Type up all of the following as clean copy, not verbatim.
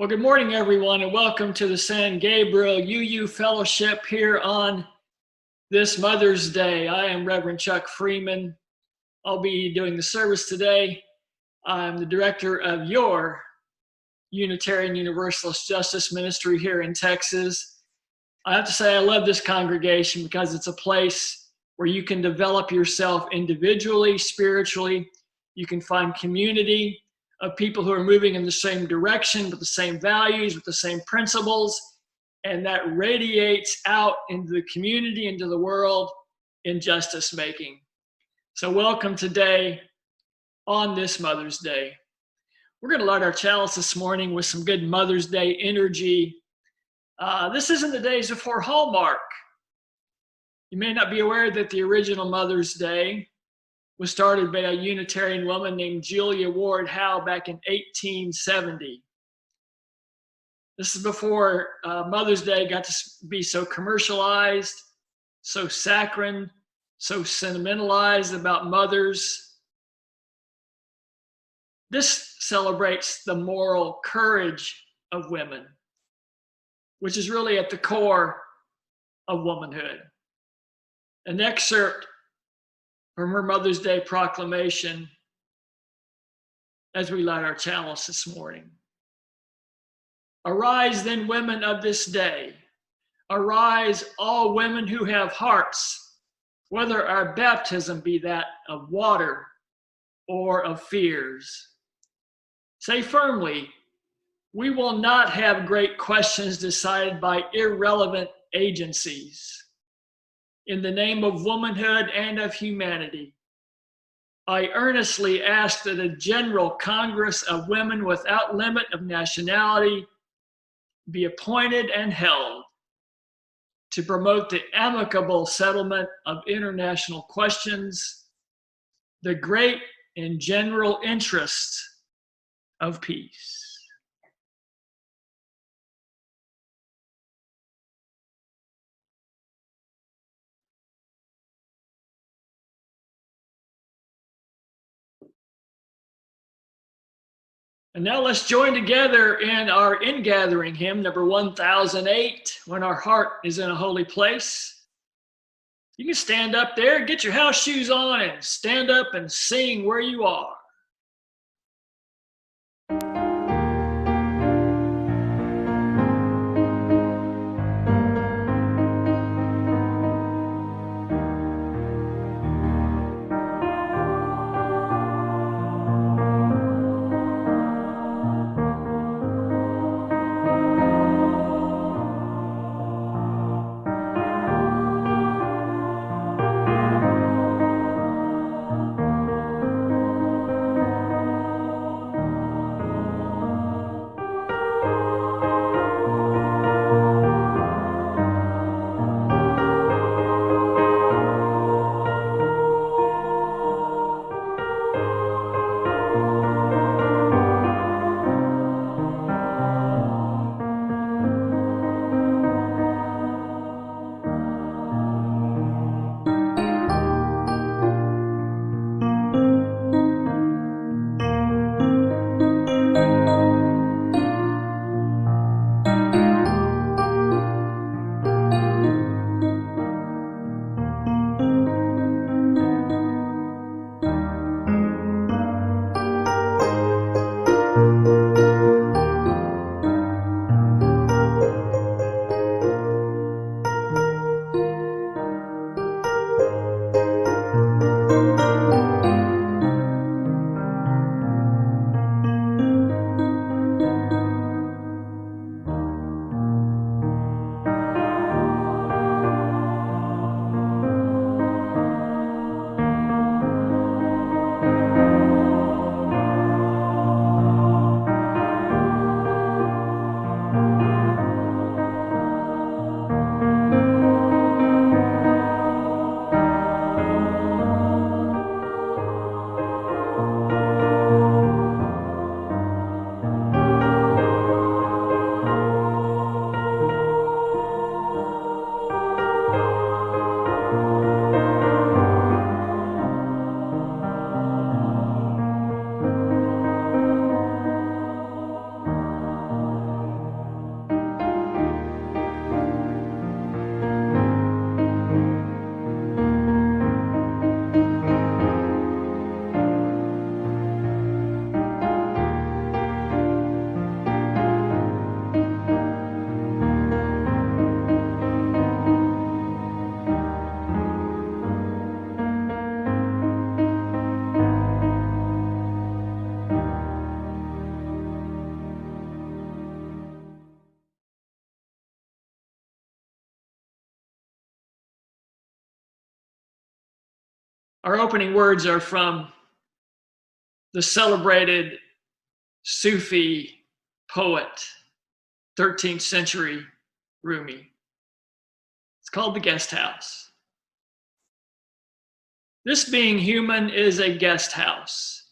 Well, good morning, everyone, and welcome to the San Gabriel UU Fellowship here on this Mother's Day. I am Reverend Chuck Freeman. I'll be doing the service today. I'm the director of your Unitarian Universalist Justice Ministry here in Texas. I have to say I love this congregation because it's a place where you can develop yourself individually, spiritually. You can find community of people who are moving in the same direction, with the same values, with the same principles, and that radiates out into the community, into the world in justice making. So welcome today on this Mother's Day. We're going to light our chalice this morning with some good Mother's Day energy. This isn't the days before Hallmark. You may not be aware that the original Mother's Day was started by a Unitarian woman named Julia Ward Howe back in 1870. This is before Mother's Day got to be so commercialized, so saccharine, so sentimentalized about mothers. This celebrates the moral courage of women, which is really at the core of womanhood. An excerpt from her Mother's Day proclamation as we light our chalice this morning. Arise then, women of this day. Arise, all women who have hearts, whether our baptism be that of water or of fears. Say firmly, we will not have great questions decided by irrelevant agencies. In the name of womanhood and of humanity, I earnestly ask that a general Congress of women without limit of nationality be appointed and held to promote the amicable settlement of international questions, the great and general interests of peace. And now let's join together in our ingathering hymn, number 1008, When Our Heart is in a Holy Place. You can stand up there, get your house shoes on, and stand up and sing where you are. Our opening words are from the celebrated Sufi poet, 13th century Rumi. It's called The Guest House. This being human is a guest house.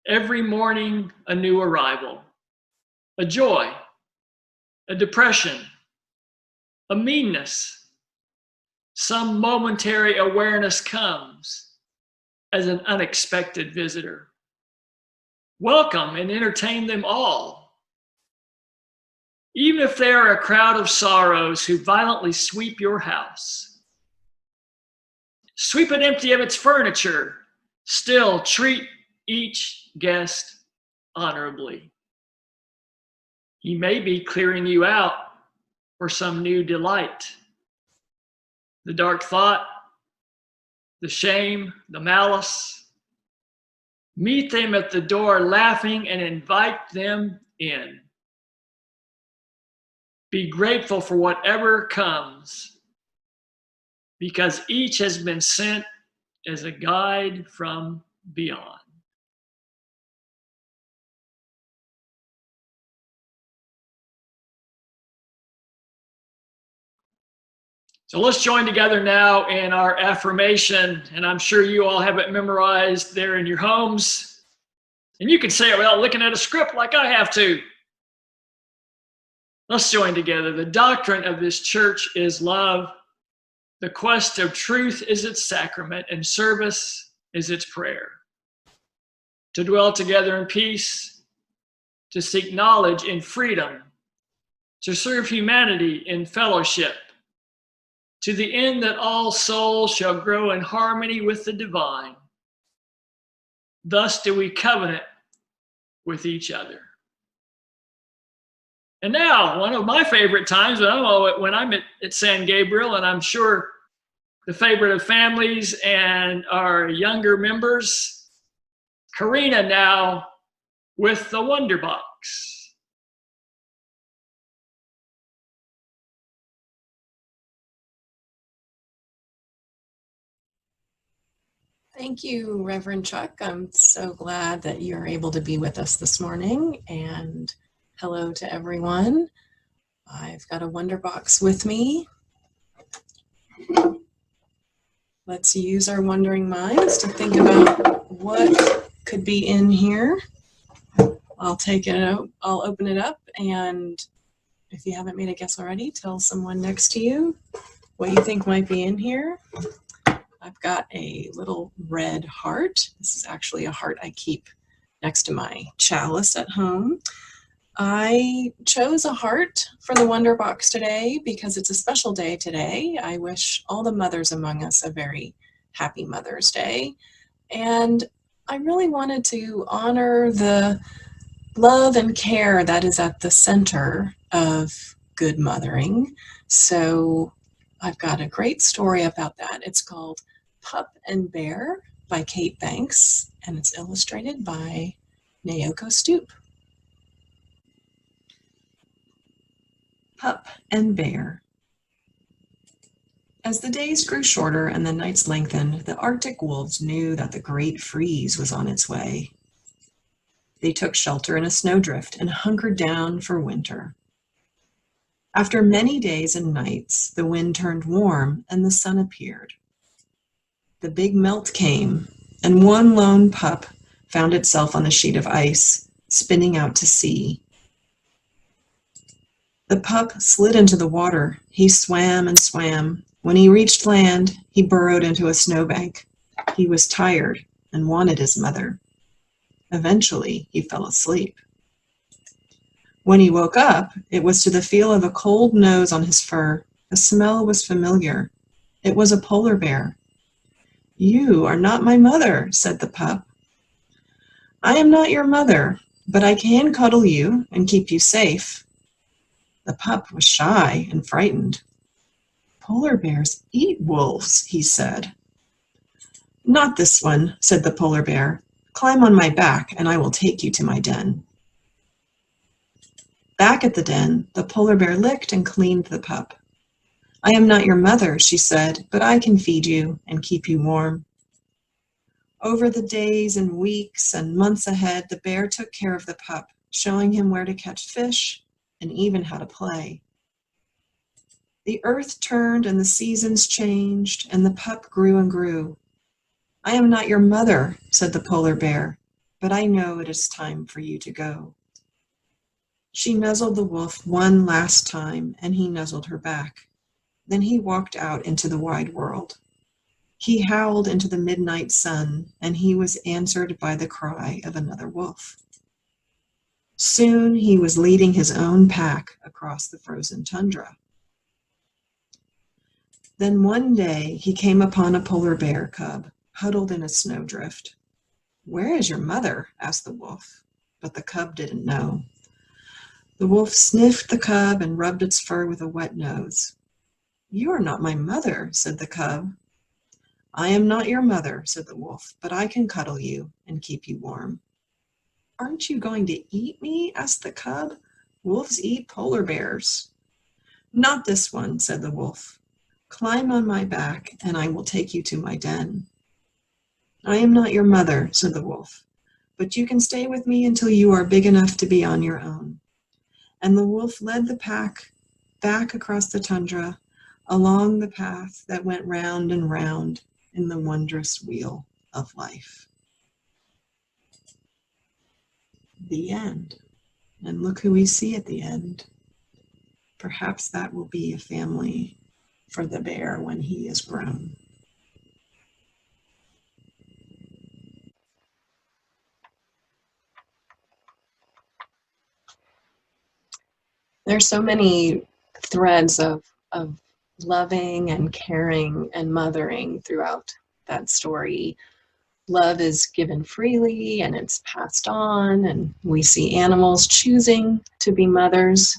Every morning, a new arrival, a joy, a depression, a meanness. Some momentary awareness comes as an unexpected visitor. Welcome and entertain them all. Even if they are a crowd of sorrows who violently sweep your house. Sweep it empty of its furniture. Still treat each guest honorably. He may be clearing you out for some new delight. The dark thought, the shame, the malice. Meet them at the door laughing and invite them in. Be grateful for whatever comes, because each has been sent as a guide from beyond. So let's join together now in our affirmation, and I'm sure you all have it memorized there in your homes. And you can say it without looking at a script like I have to. Let's join together. The doctrine of this church is love. The quest of truth is its sacrament, and service is its prayer. To dwell together in peace, to seek knowledge in freedom, to serve humanity in fellowship, to the end that all souls shall grow in harmony with the divine. Thus do we covenant with each other. And now, one of my favorite times when I'm at San Gabriel, and I'm sure the favorite of families and our younger members, Corinna now with the Wonder Box. Thank you, Reverend Chuck. I'm so glad that you're able to be with us this morning. And hello to everyone. I've got a Wonder Box with me. Let's use our wondering minds to think about what could be in here. I'll take it out, I'll open it up, and if you haven't made a guess already, tell someone next to you what you think might be in here. I've got a little red heart. This is actually a heart I keep next to my chalice at home. I chose a heart for the Wonder Box today because it's a special day today. I wish all the mothers among us a very happy Mother's Day. And I really wanted to honor the love and care that is at the center of good mothering. So I've got a great story about that. It's called Pup and Bear by Kate Banks, and it's illustrated by Naoko Stoop. Pup and Bear. As the days grew shorter and the nights lengthened, the Arctic wolves knew that the great freeze was on its way. They took shelter in a snowdrift and hunkered down for winter. After many days and nights, the wind turned warm and the sun appeared. The big melt came, and one lone pup found itself on a sheet of ice, spinning out to sea. The pup slid into the water. He swam and swam. When he reached land, he burrowed into a snowbank. He was tired and wanted his mother. Eventually, he fell asleep. When he woke up, it was to the feel of a cold nose on his fur. The smell was familiar. It was a polar bear. "You are not my mother," said the pup. "I am not your mother, but I can cuddle you and keep you safe." The pup was shy and frightened. "Polar bears eat wolves," he said. "Not this one," said the polar bear. "Climb on my back and I will take you to my den." Back at the den, the polar bear licked and cleaned the pup. "I am not your mother," she said, "but I can feed you and keep you warm." Over the days and weeks and months ahead, the bear took care of the pup, showing him where to catch fish and even how to play. The earth turned and the seasons changed, and the pup grew and grew. "I am not your mother," said the polar bear, "but I know it is time for you to go." She nuzzled the wolf one last time, and he nuzzled her back. Then he walked out into the wide world. He howled into the midnight sun, and he was answered by the cry of another wolf. Soon he was leading his own pack across the frozen tundra. Then one day he came upon a polar bear cub, huddled in a snowdrift. "Where is your mother?" asked the wolf, but the cub didn't know. The wolf sniffed the cub and rubbed its fur with a wet nose. "You are not my mother," said the cub. "I am not your mother," said the wolf, "but I can cuddle you and keep you warm." "Aren't you going to eat me?" asked the cub. "Wolves eat polar bears." "Not this one," said the wolf. "Climb on my back and I will take you to my den." "I am not your mother," said the wolf, "but you can stay with me until you are big enough to be on your own." And the wolf led the pack back across the tundra, along the path that went round and round in the wondrous wheel of life. The end. And look who we see at the end. Perhaps that will be a family for the bear when he is grown. There's so many threads of loving and caring and mothering throughout that story. Love is given freely and it's passed on, and we see animals choosing to be mothers,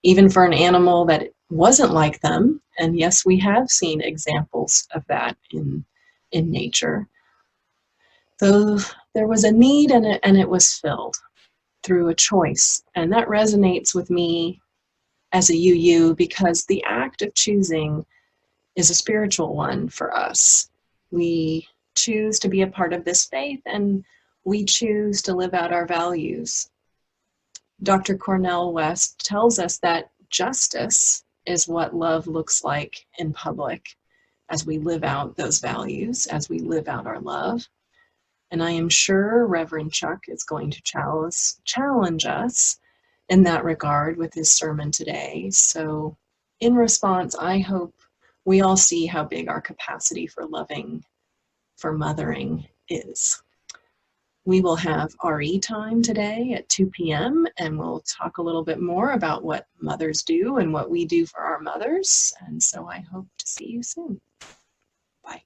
even for an animal that wasn't like them. And yes, we have seen examples of that in nature. Though there was a need and it was filled through a choice. And that resonates with me as a UU because the act of choosing is a spiritual one for us. We choose to be a part of this faith and we choose to live out our values. Dr. Cornel West tells us that justice is what love looks like in public as we live out those values, as we live out our love. And I am sure Reverend Chuck is going to challenge us in that regard with his sermon today. So in response, I hope we all see how big our capacity for loving, for mothering is. We will have RE time today at 2 p.m. and we'll talk a little bit more about what mothers do and what we do for our mothers. And so I hope to see you soon. Bye.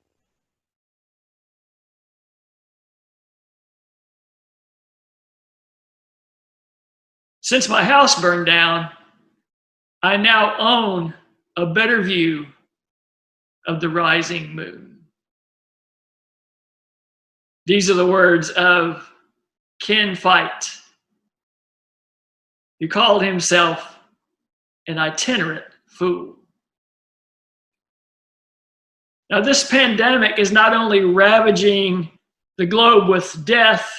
Since my house burned down, I now own a better view of the rising moon. These are the words of Ken Fight, who called himself an itinerant fool. Now, this pandemic is not only ravaging the globe with death,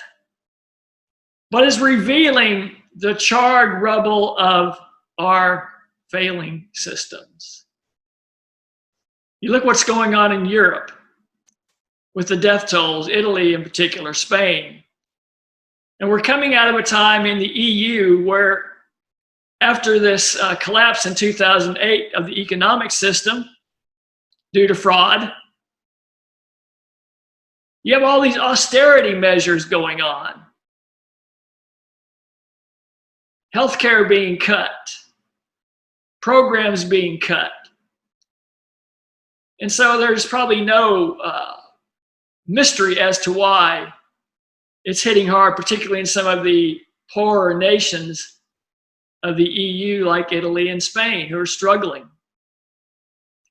but is revealing the charred rubble of our failing systems. You look what's going on in Europe with the death tolls, Italy in particular, Spain. And we're coming out of a time in the EU where after this collapse in 2008 of the economic system due to fraud, you have all these austerity measures going on. Healthcare being cut, programs being cut. And so there's probably no mystery as to why it's hitting hard, particularly in some of the poorer nations of the EU, like Italy and Spain, who are struggling.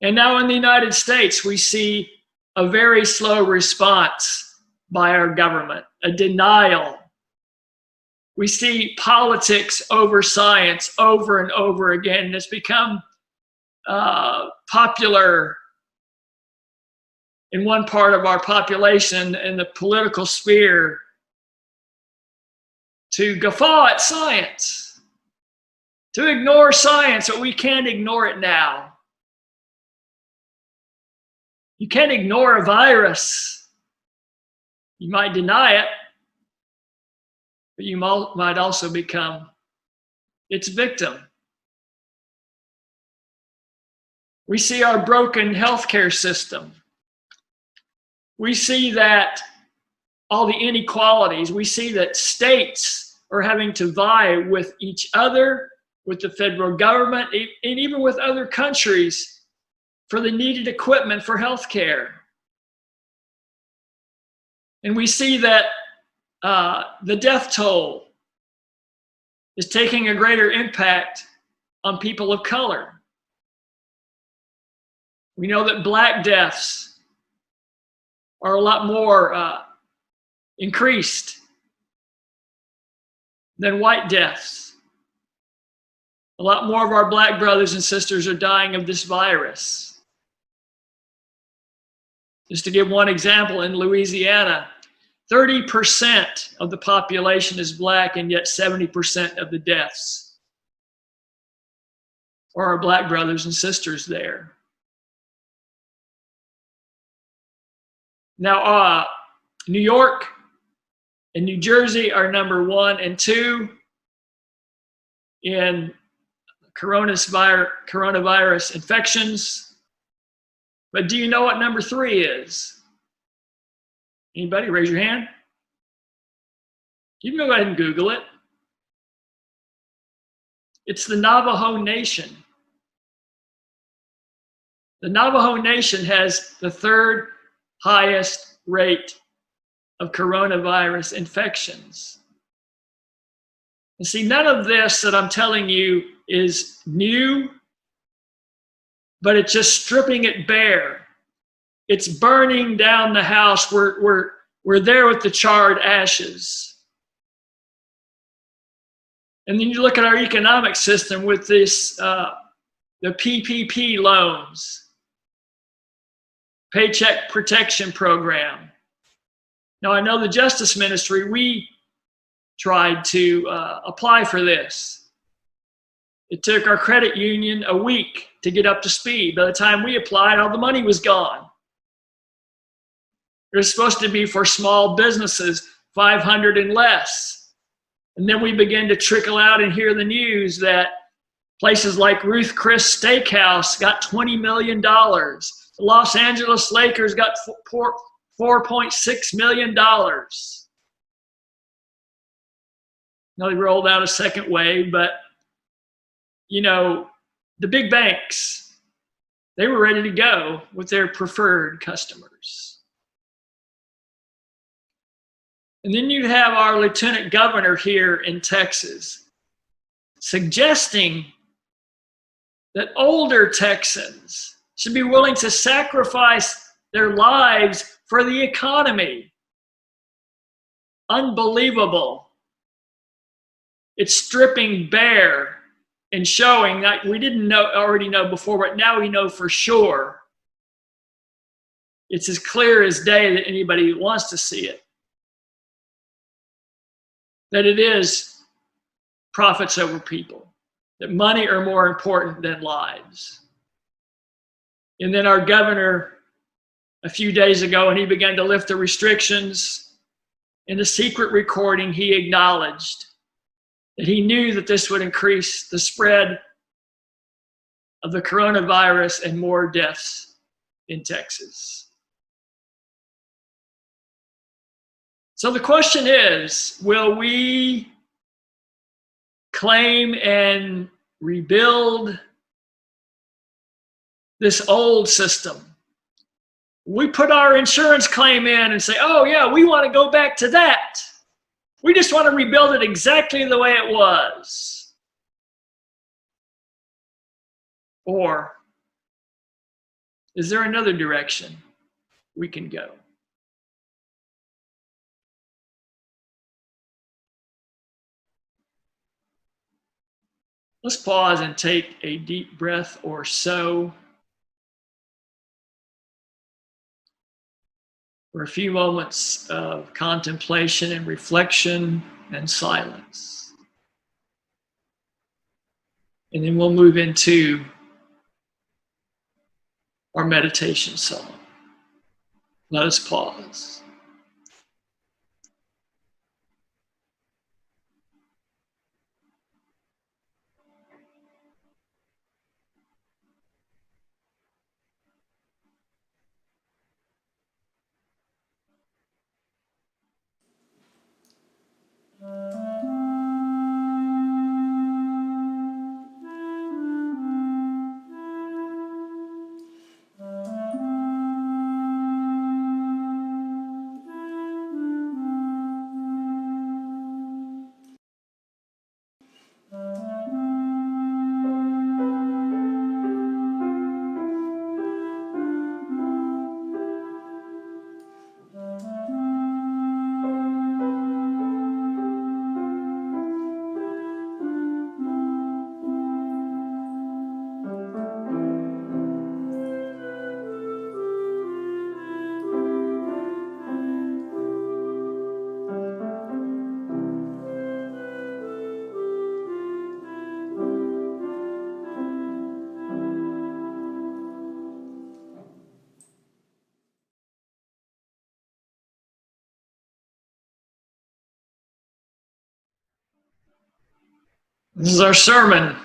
And now in the United States, we see a very slow response by our government, a denial. We see politics over science over and over again. And it's become popular in one part of our population in the political sphere to guffaw at science, to ignore science, but we can't ignore it now. You can't ignore a virus. You might deny it, but you might also become its victim. We see our broken healthcare system. We see that all the inequalities. We see that states are having to vie with each other, with the federal government, and even with other countries for the needed equipment for healthcare. And we see that the death toll is taking a greater impact on people of color. We know that Black deaths are a lot more increased than white deaths. A lot more of our Black brothers and sisters are dying of this virus. Just to give one example, in Louisiana, 30% of the population is Black, and yet 70% of the deaths are our Black brothers and sisters there. Now, New York and New Jersey are number 1 and 2 in coronavirus infections. But do you know what number 3 is? Anybody? Raise your hand. You can go ahead and Google it. It's the Navajo Nation. The Navajo Nation has the 3rd highest rate of coronavirus infections. And see, none of this that I'm telling you is new, but it's just stripping it bare. It's burning down the house. We're there with the charred ashes. And then you look at our economic system with this, the PPP loans, Paycheck Protection Program. Now, I know the Justice Ministry, we tried to apply for this. It took our credit union a week to get up to speed. By the time we applied, all the money was gone. It was supposed to be for small businesses, 500 and less. And then we began to trickle out and hear the news that places like Ruth Chris Steakhouse got $20 million. The Los Angeles Lakers got $4.6 million. Now they rolled out a second wave, but you know, the big banks, they were ready to go with their preferred customers. And then you have our lieutenant governor here in Texas suggesting that older Texans should be willing to sacrifice their lives for the economy. Unbelievable. It's stripping bare and showing that we didn't already know before, but now we know for sure. It's as clear as day that anybody wants to see it. That it is profits over people, that money are more important than lives. And then our governor, a few days ago, when he began to lift the restrictions, in a secret recording, he acknowledged that he knew that this would increase the spread of the coronavirus and more deaths in Texas. So the question is, will we claim and rebuild this old system? We put our insurance claim in and say, oh yeah, we want to go back to that. We just want to rebuild it exactly the way it was. Or is there another direction we can go? Let's pause and take a deep breath or so. for a few moments of contemplation and reflection and silence. And then we'll move into our meditation song. Let us pause. This is our sermon,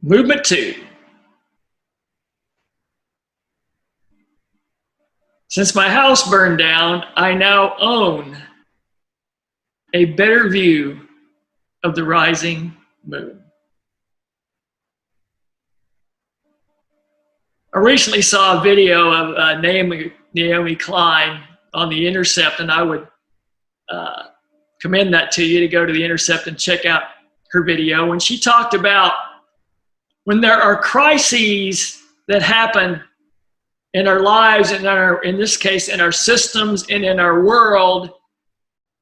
Movement 2. Since my house burned down, I now own a better view of the rising moon. I recently saw a video of Naomi Klein on The Intercept, and I would commend that to you to go to The Intercept and check out her video. When she talked about when there are crises that happen in our lives and in this case, in our systems and in our world,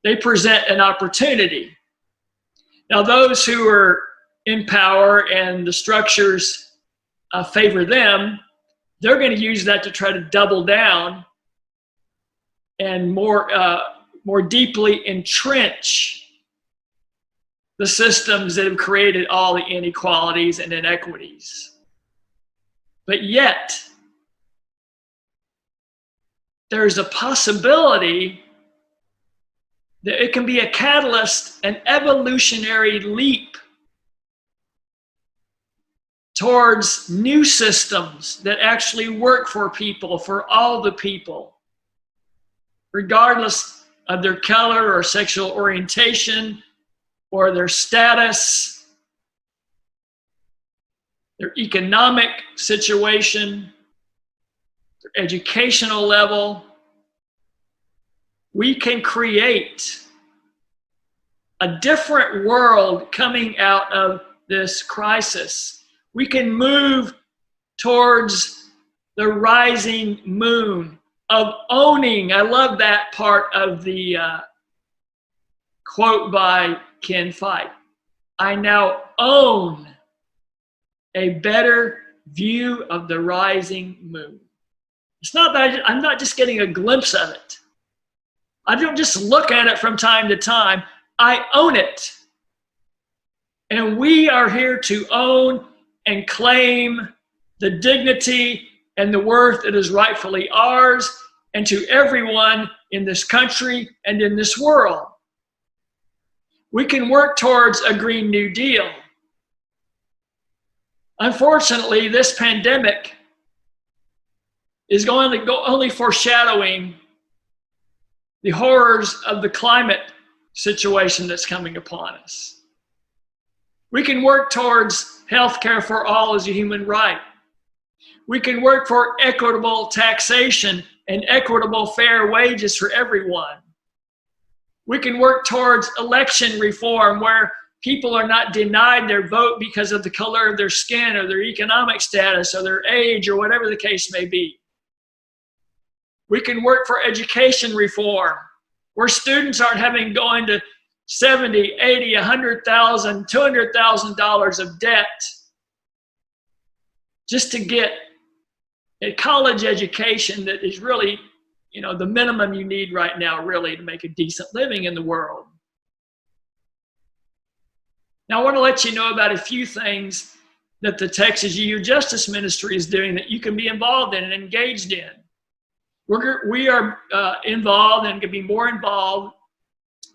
they present an opportunity. Now, those who are in power and the structures favor them, they're going to use that to try to double down and more deeply entrench the systems that have created all the inequalities and inequities. But yet, there's a possibility that it can be a catalyst, an evolutionary leap towards new systems that actually work for people, for all the people, regardless of their color or sexual orientation or their status, their economic situation, their educational level. We can create a different world coming out of this crisis. We can move towards the rising moon of owning. I love that part of the quote by Ken Fight. I now own a better view of the rising moon. It's not that I'm not just getting a glimpse of it. I don't just look at it from time to time. I own it. And we are here to own and claim the dignity and the worth that is rightfully ours, and to everyone in this country and in this world. We can work towards a Green New Deal. Unfortunately, this pandemic is going to go only foreshadowing the horrors of the climate situation that's coming upon us. We can work towards health care for all as a human right. We can work for equitable taxation and equitable fair wages for everyone. We can work towards election reform where people are not denied their vote because of the color of their skin or their economic status or their age or whatever the case may be. We can work for education reform where students aren't having going to $70,000, $80,000, $100,000, $200,000 of debt just to get a college education that is really the minimum you need right now, really, to make a decent living in the world. Now, I want to let you know about a few things that the Texas UU Justice Ministry is doing that you can be involved in and engaged in. We are involved and can be more involved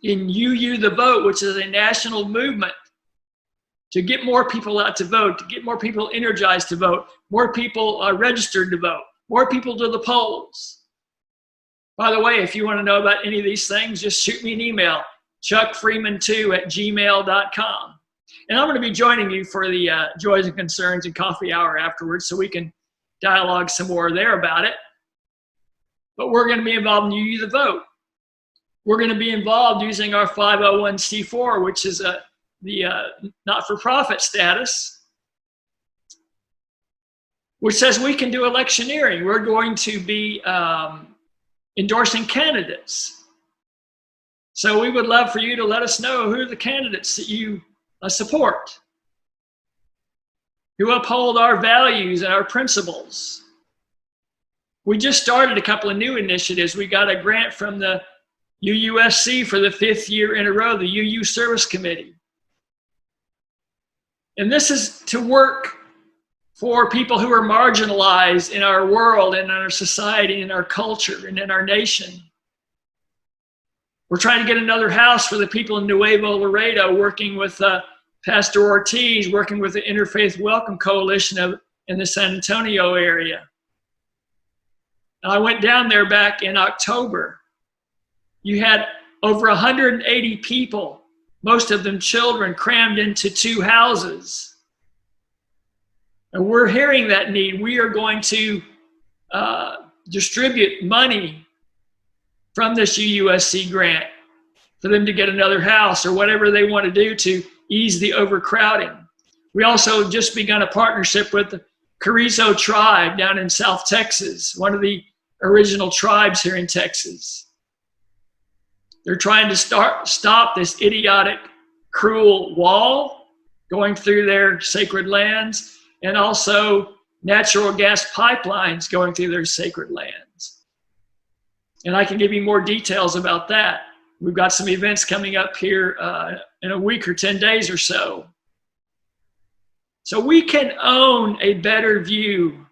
in UU the Vote, which is a national movement to get more people out to vote, to get more people energized to vote, more people registered to vote, more people to the polls. By the way, if you want to know about any of these things, just shoot me an email, chuckfreeman2@gmail.com. And I'm going to be joining you for the Joys and Concerns and coffee hour afterwards, so we can dialogue some more there about it. But we're going to be involved in UU the Vote. We're going to be involved using our 501c4, which is the not-for-profit status, which says we can do electioneering. We're going to be endorsing candidates. So we would love for you to let us know who are the candidates that you support, who uphold our values and our principles. We just started a couple of new initiatives. We got a grant from the UUSC for the 5th year in a row, the UU Service Committee. And this is to work for people who are marginalized in our world and in our society, in our culture, and in our nation. We're trying to get another house for the people in Nuevo Laredo, working with Pastor Ortiz, working with the Interfaith Welcome Coalition in the San Antonio area. I went down there back in October. You had over 180 people, most of them children, crammed into 2 houses. And we're hearing that need. We are going to distribute money from this UUSC grant for them to get another house or whatever they want to do to ease the overcrowding. We also just begun a partnership with the Carrizo tribe down in South Texas, one of the original tribes here in Texas. They're trying to stop this idiotic, cruel wall going through their sacred lands, and also natural gas pipelines going through their sacred lands. And I can give you more details about that. We've got some events coming up here in a week or 10 days or so. So we can own a better view.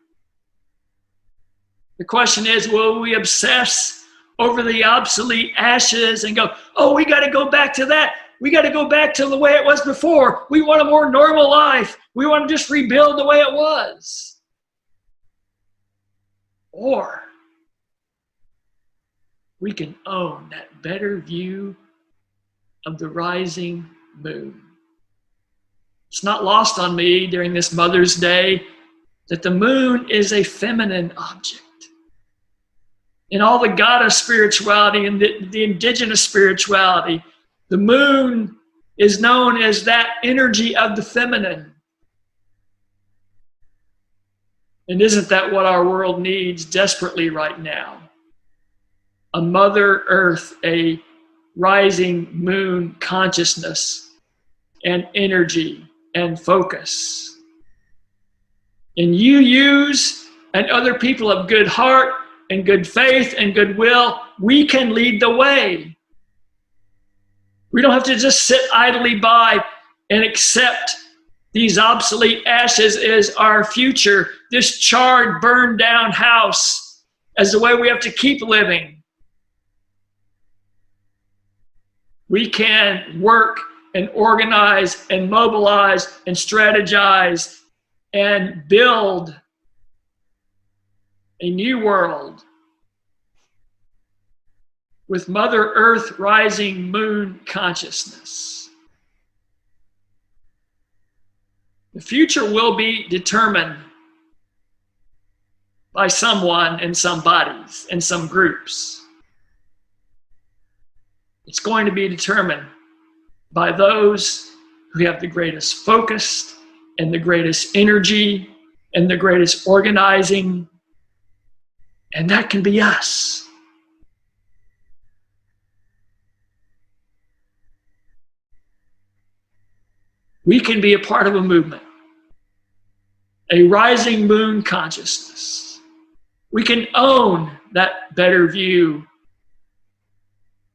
The question is, will we obsess over the obsolete ashes and go, oh, we got to go back to that. We got to go back to the way it was before. We want a more normal life. We want to just rebuild the way it was. Or we can own that better view of the rising moon. It's not lost on me during this Mother's Day that the moon is a feminine object. In all the goddess spirituality and the indigenous spirituality, the moon is known as that energy of the feminine. And isn't that what our world needs desperately right now? A Mother Earth, a rising moon consciousness and energy and focus. And UUs and other people of good heart and good faith and goodwill, we can lead the way. We don't have to just sit idly by and accept these obsolete ashes as our future, this charred, burned down house as the way we have to keep living. We can work and organize and mobilize and strategize and build a new world with Mother Earth rising moon consciousness. The future will be determined by someone and some bodies and some groups. It's going to be determined by those who have the greatest focus and the greatest energy and the greatest organizing, and that can be us. We can be a part of a movement, a rising moon consciousness. We can own that better view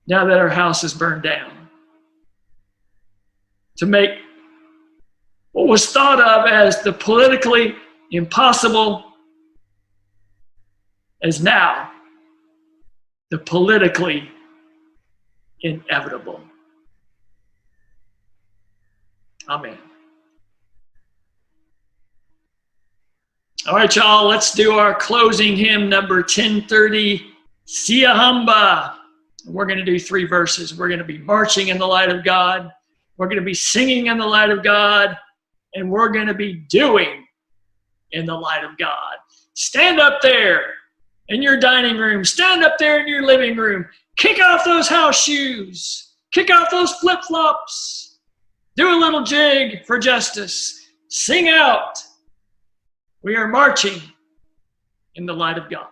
now that our house is burned down. To make what was thought of as the politically impossible as now the politically inevitable. Amen. All right, y'all, let's do our closing hymn, number 1030, Siahamba. We're going to do 3 verses. We're going to be marching in the light of God. We're going to be singing in the light of God. And we're going to be doing in the light of God. Stand up there in your dining room. Stand up there in your living room. Kick off those house shoes. Kick off those flip-flops. Do a little jig for justice. Sing out. We are marching in the light of God.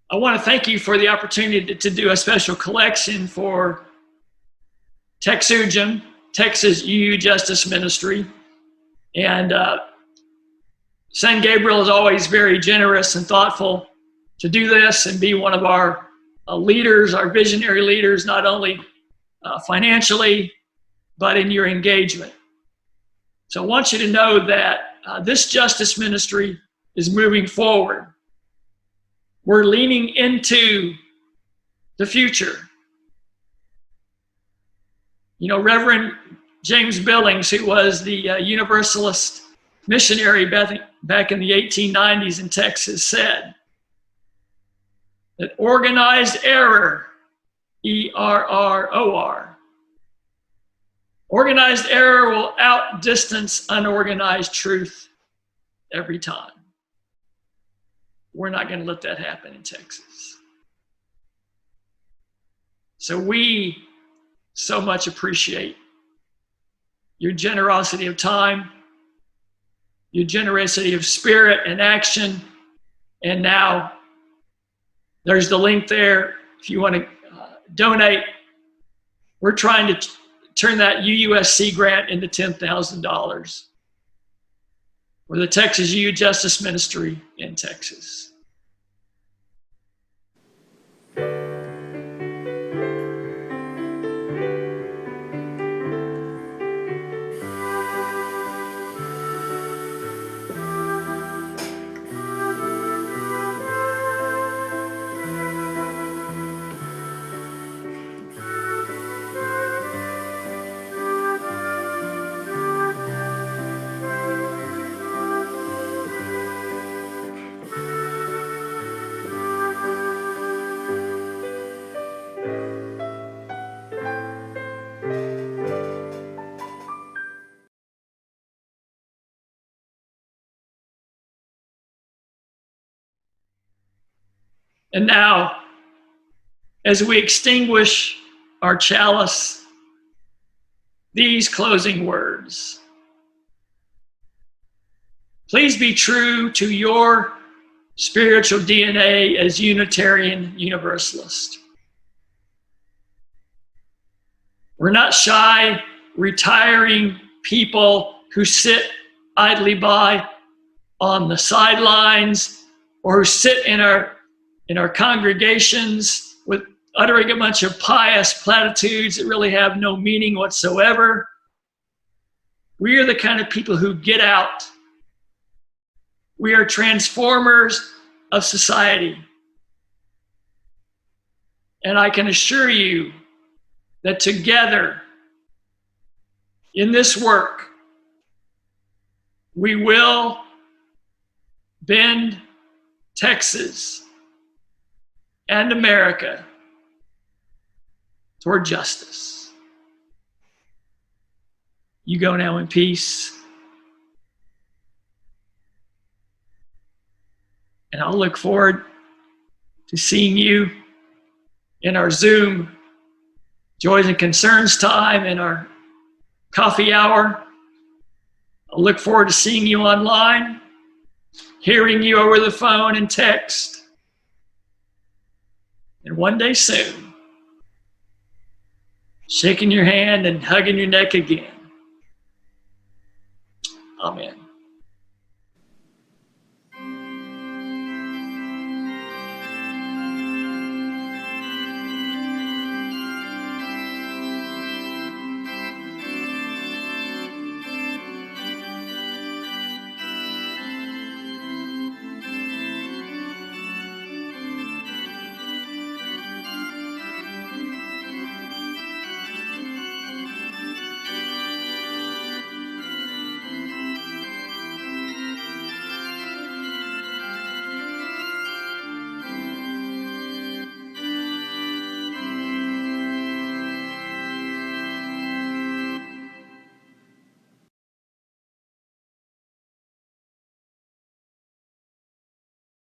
I want to thank you for the opportunity to do a special collection for TexUGEM, Texas UU Justice Ministry. And San Gabriel is always very generous and thoughtful to do this and be one of our leaders, our visionary leaders, not only financially, but in your engagement. So I want you to know that this justice ministry is moving forward. We're leaning into the future. You know, Reverend James Billings, who was the Universalist missionary back in the 1890s in Texas, said that organized error, E-R-R-O-R, organized error will outdistance unorganized truth every time. We're not going to let that happen in Texas. So we so much appreciate your generosity of time, your generosity of spirit and action. And now there's the link there. If you want to donate, we're trying to turn that UUSC grant into $10,000 for the Texas UU Justice Ministry in Texas. And now, as we extinguish our chalice, these closing words. Please be true to your spiritual DNA as Unitarian Universalist. We're not shy, retiring people who sit idly by on the sidelines or who sit in our congregations with uttering a bunch of pious platitudes that really have no meaning whatsoever. We are the kind of people who get out. We are transformers of society. And I can assure you that together in this work, we will bend Texas and America toward justice. You go now in peace. And I'll look forward to seeing you in our Zoom Joys and Concerns time and our coffee hour. I'll look forward to seeing you online, hearing you over the phone and text. And one day soon, shaking your hand and hugging your neck again. Amen.